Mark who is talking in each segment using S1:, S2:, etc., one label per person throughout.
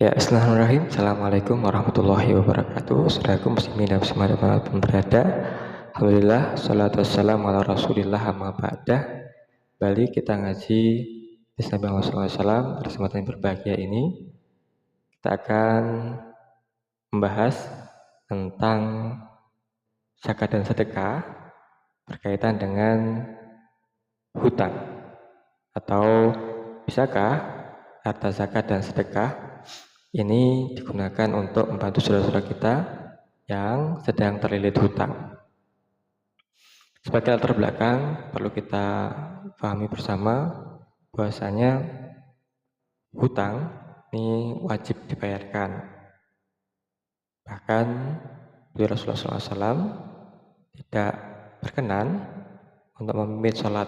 S1: Ya, Bismillahirrahmanirrahim. Assalamualaikum warahmatullahi wabarakatuh. Saudaraku muslimin dan muslimat dimanapun berada. Alhamdulillah, salatu wassalamu ala rasulillah amma ba'dah. Kembali kita ngaji Nabi Muhammad SAW. Pada kesempatan yang berbahagia ini kita akan membahas tentang zakat dan sedekah berkaitan dengan hutang. Atau bisakah harta zakat dan sedekah ini digunakan untuk membantu saudara-saudara kita yang sedang terlilit hutang. Sebagai latar belakang, perlu kita pahami bersama bahwasanya hutang ini wajib dibayarkan. Bahkan Rasulullah SAW tidak berkenan untuk memimpin sholat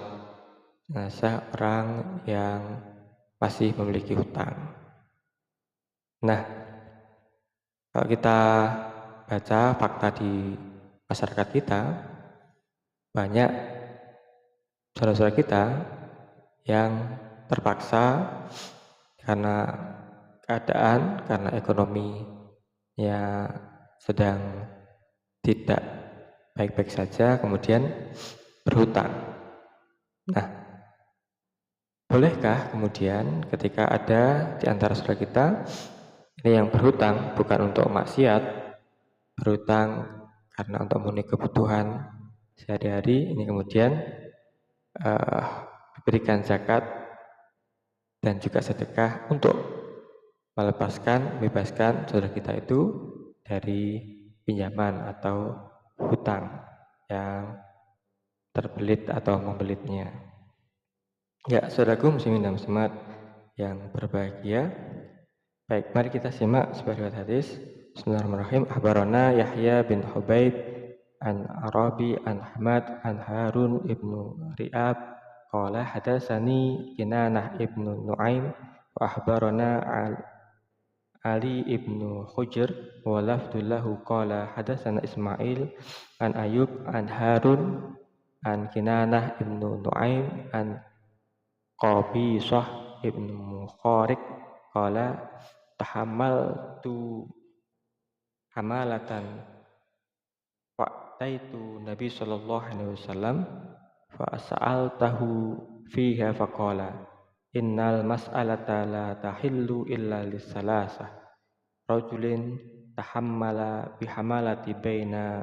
S1: jenazah orang yang masih memiliki hutang. Nah, kalau kita baca fakta di masyarakat kita, banyak saudara-saudara kita yang terpaksa karena keadaan, karena ekonomi yang sedang tidak baik-baik saja, kemudian berhutang. Nah, bolehkah kemudian ketika ada di antara saudara kita ini yang berhutang bukan untuk maksiat, berhutang karena untuk memenuhi kebutuhan sehari-hari, ini kemudian diberikan zakat dan juga sedekah untuk membebaskan saudara kita itu dari pinjaman atau hutang yang terbelit atau membelitnya. Ya, saudaraku muslimin dan muslimat yang berbahagia. Baik, mari kita simak sebuah riwayat hadis. Bismillahirrahmanirrahim. Akhbarana Yahya bin Hubaib an Arabi an Ahmad an Harun ibnu Ri'ab qala hadatsani Kinanah ibnu Nu'aim wa akhbarana Ali ibnu Hujr wa lafdullahu qala hadatsana Ismail an Ayub an Harun an Kinanah ibnu Nu'aim an Qabisah ibnu Mukhariq qala tahammaltu hamalatan fa'taitu Nabi sallallahu alaihi wasallam fa sa'altahu fiha faqala innal mas'alata la tahillu illa lis-salasah rajulin tahammala bihamalati baina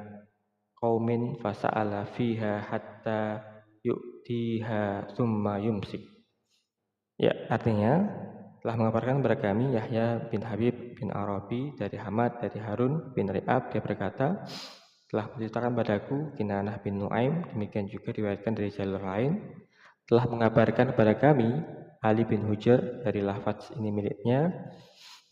S1: qaumin fa sa'ala fiha hatta yu'tiha thumma yumsik. Ya, artinya telah mengabarkan kepada kami Yahya bin Habib bin Arabi dari Hamad dari Harun bin Ri'ab, dia berkata telah menceritakan padaku Kinanah bin Nu'aim, demikian juga diriwayatkan dari jalur lain, telah mengabarkan kepada kami Ali bin Hujr dari lafaz ini miliknya,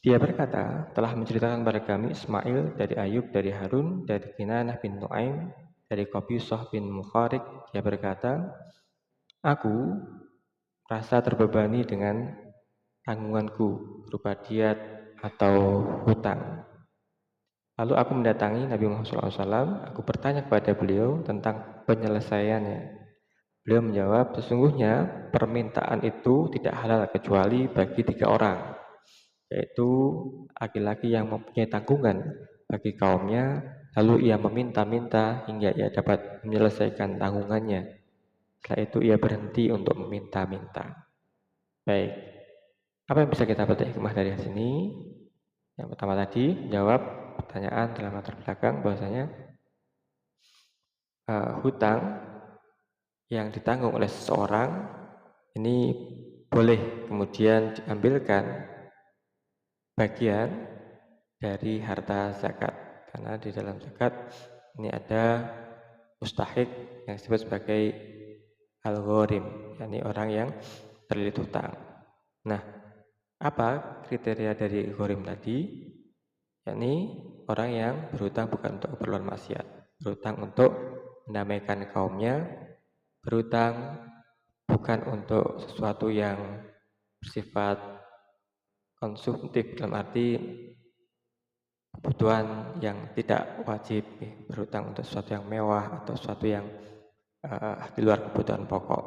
S1: dia berkata telah menceritakan kepada kami Ismail dari Ayub dari Harun dari Kinanah bin Nu'aim dari Qabisah bin Mukhariq, dia berkata aku merasa terbebani dengan tanggunganku berupa diat atau hutang. Lalu aku mendatangi Nabi Muhammad SAW, aku bertanya kepada beliau tentang penyelesaiannya. Beliau menjawab, sesungguhnya permintaan itu tidak halal kecuali bagi 3 orang, yaitu laki-laki yang mempunyai tanggungan bagi kaumnya, lalu ia meminta-minta hingga ia dapat menyelesaikan tanggungannya. Setelah itu ia berhenti untuk meminta-minta. Baik. Apa yang bisa kita petik hikmah dari sini? Yang pertama tadi, jawab pertanyaan dalam latar belakang bahwasanya hutang yang ditanggung oleh seseorang ini boleh kemudian diambilkan bagian dari harta zakat. Karena di dalam zakat ini ada mustahik yang disebut sebagai al-gharim, yakni orang yang terlilit hutang. Nah, apa kriteria dari gharim tadi? Yakni orang yang berhutang bukan untuk keperluan maksiat, berhutang untuk mendamaikan kaumnya, berhutang bukan untuk sesuatu yang bersifat konsumtif dalam arti kebutuhan yang tidak wajib, berhutang untuk sesuatu yang mewah atau sesuatu yang di luar kebutuhan pokok.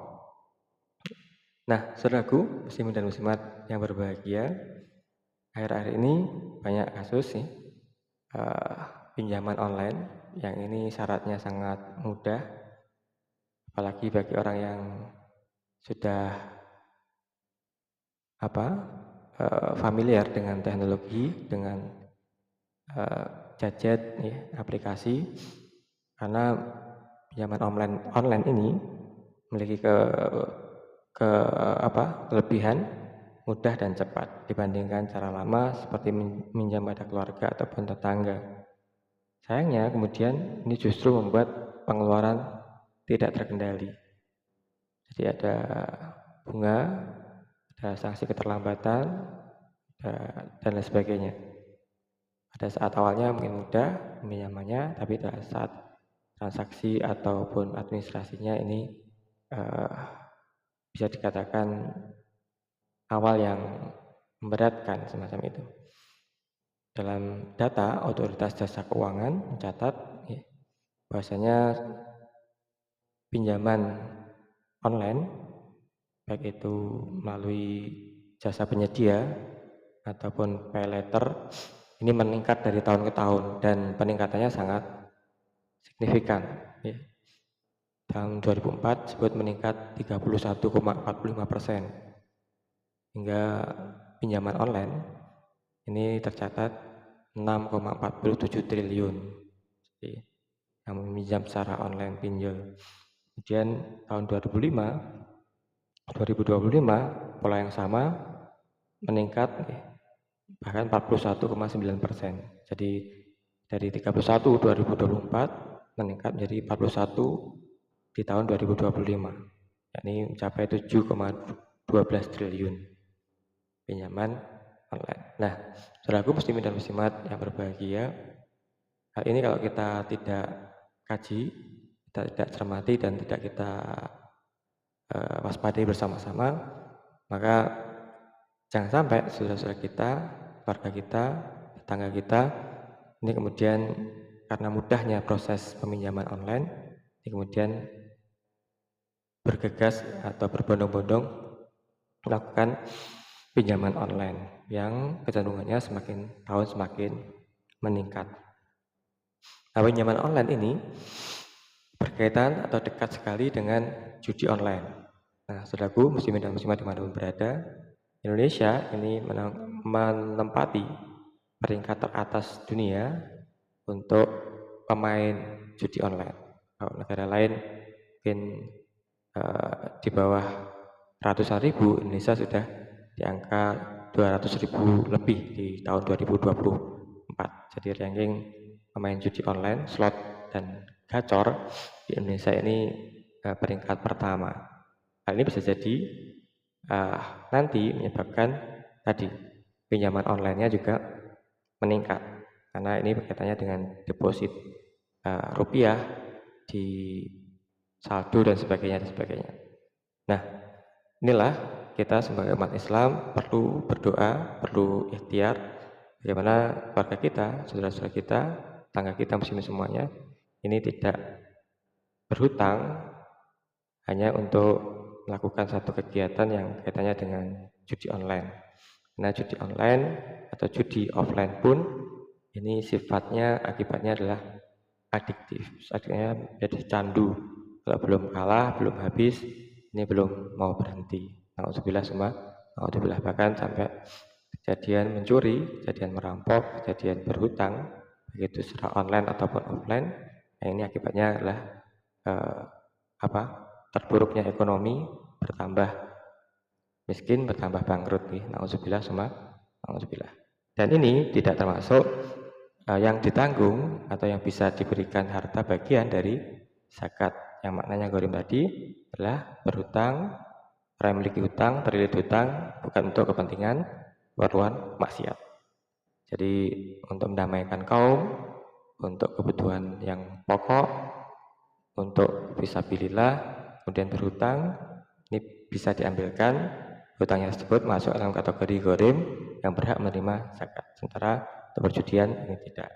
S1: Nah, saudaraku muslimin dan muslimat yang berbahagia, akhir-akhir ini banyak kasus sih pinjaman online yang ini syaratnya sangat mudah, apalagi bagi orang yang sudah familiar dengan teknologi, dengan gadget, ya, aplikasi, karena pinjaman online ini memiliki kelebihan mudah dan cepat dibandingkan cara lama seperti minjam pada keluarga ataupun tetangga. Sayangnya kemudian ini justru membuat pengeluaran tidak terkendali. Jadi ada bunga, ada sanksi keterlambatan, dan lain sebagainya. Pada saat awalnya mungkin mudah pinjamannya, tapi pada saat transaksi ataupun administrasinya ini bisa dikatakan awal yang memberatkan semacam itu. Dalam data Otoritas Jasa Keuangan mencatat bahwasanya pinjaman online baik itu melalui jasa penyedia ataupun pay letter ini meningkat dari tahun ke tahun dan peningkatannya sangat signifikan. Ya. Tahun 2004 disebut meningkat 31,45%, hingga pinjaman online ini tercatat 6,47 triliun. Jadi, yang meminjam secara online pinjol. Kemudian tahun 2025 pola yang sama meningkat bahkan 41,9%. Jadi dari 31 2024 meningkat menjadi 41 di tahun 2025, yakni mencapai 7,12 triliun pinjaman online. Nah, saudaraku muslimin dan muslimat yang berbahagia, hal ini kalau kita tidak kaji, kita tidak cermati dan tidak kita waspadai bersama-sama, maka jangan sampai saudara-saudara kita, keluarga kita, tetangga kita, ini kemudian karena mudahnya proses peminjaman online, ini kemudian bergegas atau berbondong-bondong melakukan pinjaman online yang kecenderungannya semakin tahun semakin meningkat. Nah, pinjaman online ini berkaitan atau dekat sekali dengan judi online. Nah, saudaraku muslimin dan muslimat dimanapun berada, Indonesia ini menempati peringkat teratas dunia untuk pemain judi online. Kalau negara lain mungkin di bawah ratusan ribu, Indonesia sudah di angka 200.000 lebih di tahun 2024. Jadi ranking pemain judi online, slot dan gacor di Indonesia ini peringkat pertama. Hal ini bisa jadi nanti menyebabkan tadi pinjaman online-nya juga meningkat, karena ini berkaitannya dengan deposit rupiah di saldo dan sebagainya. Nah, inilah kita sebagai umat Islam perlu berdoa, perlu ikhtiar bagaimana keluarga kita, saudara-saudara kita, tetangga kita, muslimin semuanya ini tidak berhutang hanya untuk melakukan satu kegiatan yang kaitannya dengan judi online. Karena judi online atau judi offline pun ini sifatnya, akibatnya adalah adiktif. Artinya jadi candu. Kalau belum kalah, belum habis, ini belum mau berhenti. Alhamdulillah semua, alhamdulillah bahkan sampai kejadian mencuri, kejadian merampok, kejadian berhutang, begitu secara online ataupun offline. Nah, ini akibatnya adalah terpuruknya ekonomi, bertambah miskin, bertambah bangkrut. Alhamdulillah semua, alhamdulillah. Dan ini tidak termasuk yang ditanggung atau yang bisa diberikan harta bagian dari zakat, yang maknanya gorim tadi adalah berhutang, orang memiliki hutang, terlilit hutang bukan untuk kepentingan keperluan maksiat. Jadi untuk mendamaikan kaum, untuk kebutuhan yang pokok, untuk fisabilillah, kemudian berhutang, ini bisa diambilkan hutangnya tersebut masuk dalam kategori gorim yang berhak menerima zakat. Sementara untuk perjudian ini tidak.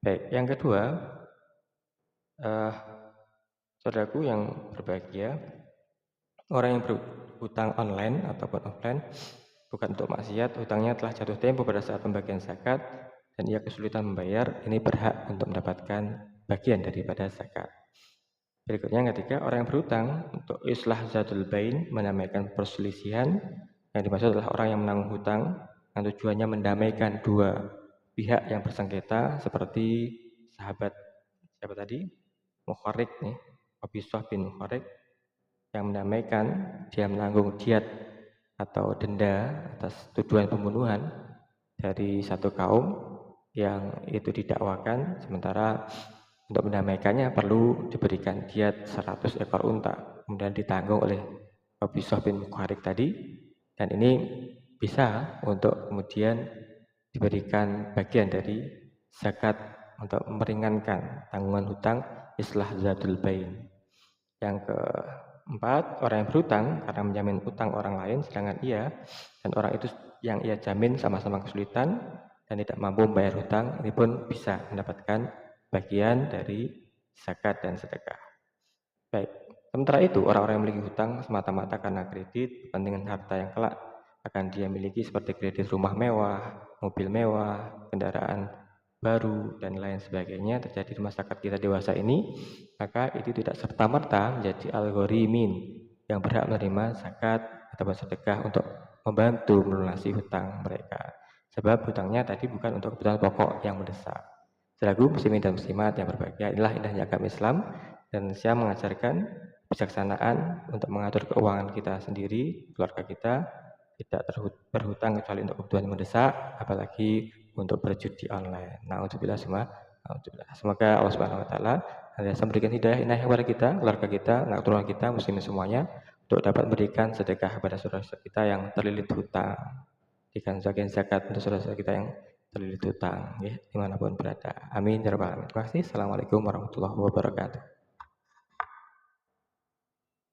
S1: Baik, yang kedua, saudaraku yang berbahagia, orang yang berhutang online ataupun offline bukan untuk maksiat, hutangnya telah jatuh tempo pada saat pembagian zakat, dan ia kesulitan membayar, ini berhak untuk mendapatkan bagian daripada zakat. Berikutnya yang ketiga, orang yang berhutang untuk islah zatul bain, mendamaikan perselisihan. Yang dimaksud adalah orang yang menanggung hutang yang tujuannya mendamaikan dua pihak yang bersengketa, seperti sahabat siapa tadi? Mukharik nih, Qabisah bin Mukharik, yang mendamaikan, dia menanggung diat atau denda atas tuduhan pembunuhan dari satu kaum yang itu didakwakan, sementara untuk mendamaikannya perlu diberikan diat 100 ekor unta, kemudian ditanggung oleh Qabisah bin Mukharik tadi, dan ini bisa untuk kemudian diberikan bagian dari zakat untuk meringankan tanggungan hutang islah zatul bain. Yang keempat, orang yang berhutang karena menjamin hutang orang lain, sedangkan ia dan orang itu yang ia jamin sama-sama kesulitan dan tidak mampu membayar hutang, ini pun bisa mendapatkan bagian dari zakat dan sedekah. Baik, sementara itu orang-orang yang memiliki hutang semata-mata karena kredit, kepentingan harta yang kelak akan dia miliki seperti kredit rumah mewah, mobil mewah, kendaraan baru, dan lain sebagainya terjadi di masyarakat kita dewasa ini, maka itu tidak serta-merta menjadi algorimin yang berhak menerima zakat atau sedekah untuk membantu melunasi hutang mereka. Sebab hutangnya tadi bukan untuk kebutuhan pokok yang mendesak. Saudaraku muslimin dan muslimat yang berbahagia, inilah indahnya agama Islam, dan saya mengajarkan kebijaksanaan untuk mengatur keuangan kita sendiri, keluarga kita, tidak berhutang kecuali untuk kebutuhan yang mendesak, apalagi untuk berjudi online. Na'udzubillah semua. Semoga Allah Subhanahu wa taala senantiasa memberikan hidayah inayah kepada kita, keluarga kita, anak keluarga kita, muslimin semuanya, untuk dapat memberikan sedekah kepada saudara-saudara kita yang terlilit hutang. Berikan sebagian zakat untuk saudara-saudara kita yang terlilit hutang, ya, dimanapun berada. Amin ya rabbal alamin. Terima kasih. Assalamualaikum warahmatullahi wabarakatuh.